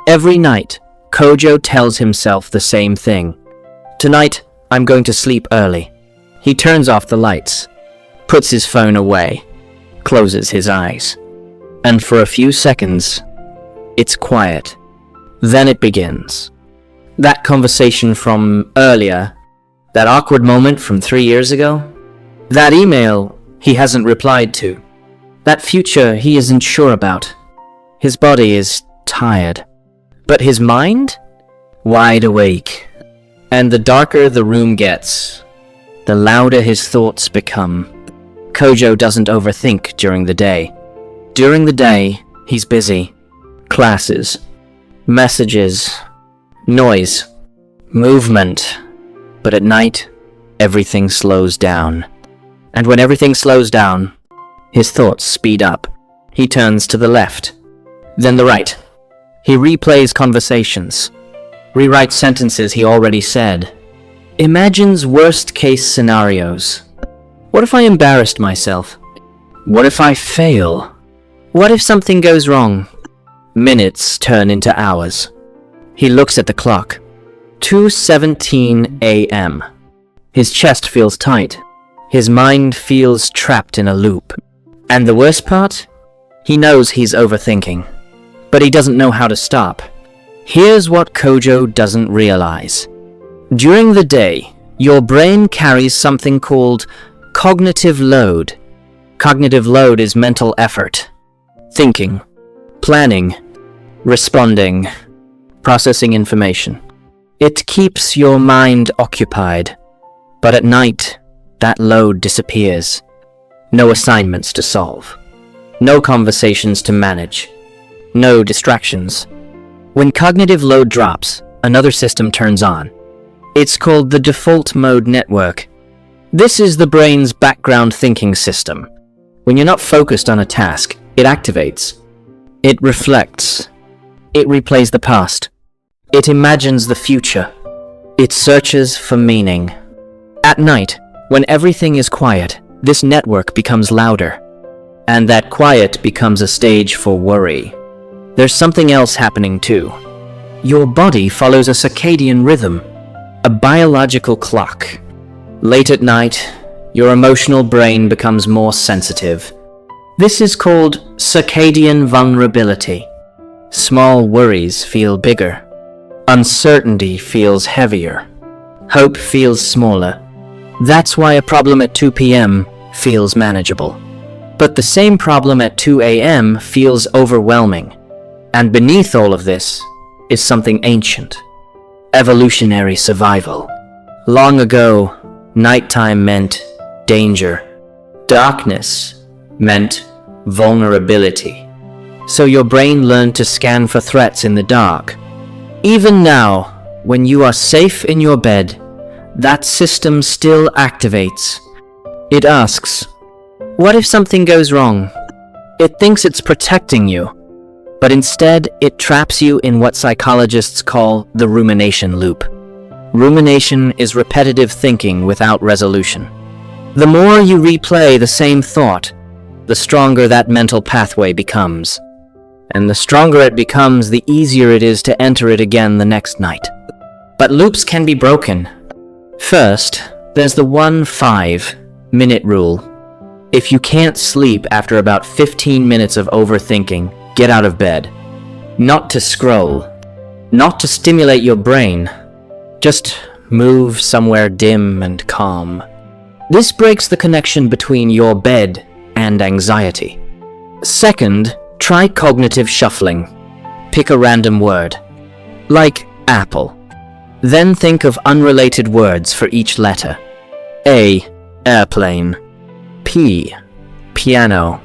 Every night, Kojo tells himself the same thing. Tonight, I'm going to sleep early. He turns off the lights, puts his phone away, closes his eyes. And for a few seconds, it's quiet. Then it begins. That conversation from earlier, that awkward moment from 3 years ago, that email he hasn't replied to, that future he isn't sure about. His body is tired, but his mind? Wide awake. And the darker the room gets, the louder his thoughts become. Kojo doesn't overthink during the day. During the day, he's busy. Classes, messages, noise, movement. But at night, everything slows down. And when everything slows down, his thoughts speed up. He turns to the left, then the right. He replays conversations, rewrites sentences he already said, imagines worst-case scenarios. What if I embarrassed myself? What if I fail? What if something goes wrong? Minutes turn into hours. He looks at the clock. 2:17 a.m. His chest feels tight. His mind feels trapped in a loop. And the worst part? He knows he's overthinking, but he doesn't know how to stop. Here's what Kojo doesn't realize. During the day, your brain carries something called cognitive load. Cognitive load is mental effort. Thinking, planning, responding, processing information. It keeps your mind occupied. But at night, that load disappears. No assignments to solve. No conversations to manage. No distractions. When cognitive load drops, another system turns on. It's called the default mode network. This is the brain's background thinking system. When you're not focused on a task, it activates. It reflects. It replays the past. It imagines the future. It searches for meaning. At night, when everything is quiet, this network becomes louder. And that quiet becomes a stage for worry. There's something else happening too. Your body follows a circadian rhythm, a biological clock. Late at night, your emotional brain becomes more sensitive. This is called circadian vulnerability. Small worries feel bigger. Uncertainty feels heavier. Hope feels smaller. That's why a problem at 2 p.m. feels manageable. But the same problem at 2 a.m. feels overwhelming. And beneath all of this is something ancient. Evolutionary survival. Long ago, nighttime meant danger. Darkness meant vulnerability. So your brain learned to scan for threats in the dark. Even now, when you are safe in your bed, that system still activates. It asks, what if something goes wrong? It thinks it's protecting you, but instead it traps you in what psychologists call the rumination loop. Rumination is repetitive thinking without resolution. The more you replay the same thought, the stronger that mental pathway becomes. And the stronger it becomes, the easier it is to enter it again the next night. But loops can be broken. First, there's the 1-5-minute rule. If you can't sleep after about 15 minutes of overthinking, get out of bed. Not to scroll, not to stimulate your brain. Just move somewhere dim and calm. This breaks the connection between your bed and anxiety. Second, try cognitive shuffling. Pick a random word, like apple. Then think of unrelated words for each letter. A, airplane. P, piano.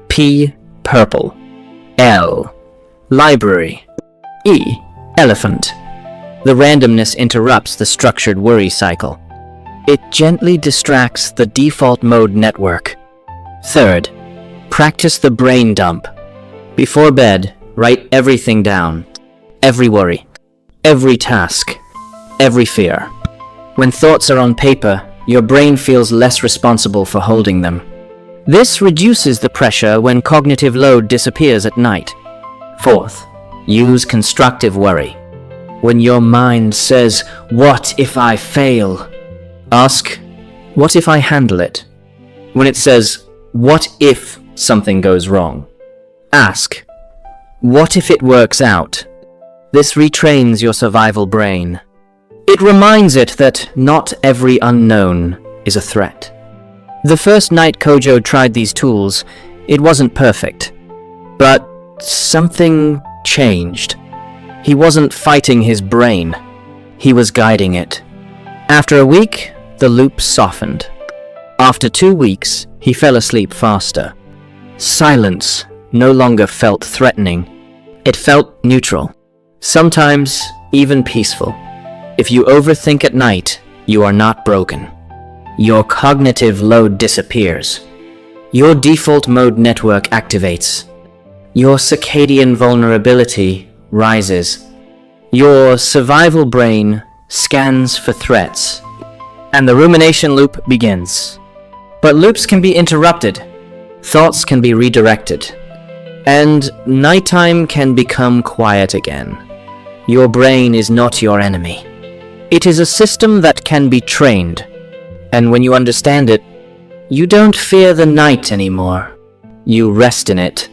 P, purple. L, library. E, elephant. The randomness interrupts the structured worry cycle. It gently distracts the default mode network. Third, practice the brain dump. Before bed, write everything down. Every worry, every task, every fear. When thoughts are on paper, your brain feels less responsible for holding them. This reduces the pressure when cognitive load disappears at night. Fourth, Use constructive worry. When your mind says, "What if I fail?" ask, "What if I handle it?" When it says, "What if something goes wrong?" ask, "What if it works out?" This retrains your survival brain. It reminds it that not every unknown is a threat. The first night Kojo tried these tools, it wasn't perfect. But something changed. He wasn't fighting his brain. He was guiding it. After a week, the loop softened. After 2 weeks, he fell asleep faster. Silence no longer felt threatening. It felt neutral. Sometimes even peaceful. If you overthink at night, you are not broken. Your cognitive load disappears. Your default mode network activates. Your circadian vulnerability rises. Your survival brain scans for threats. And the rumination loop begins. But loops can be interrupted. Thoughts can be redirected. And nighttime can become quiet again. Your brain is not your enemy. It is a system that can be trained. And when you understand it, you don't fear the night anymore. You rest in it.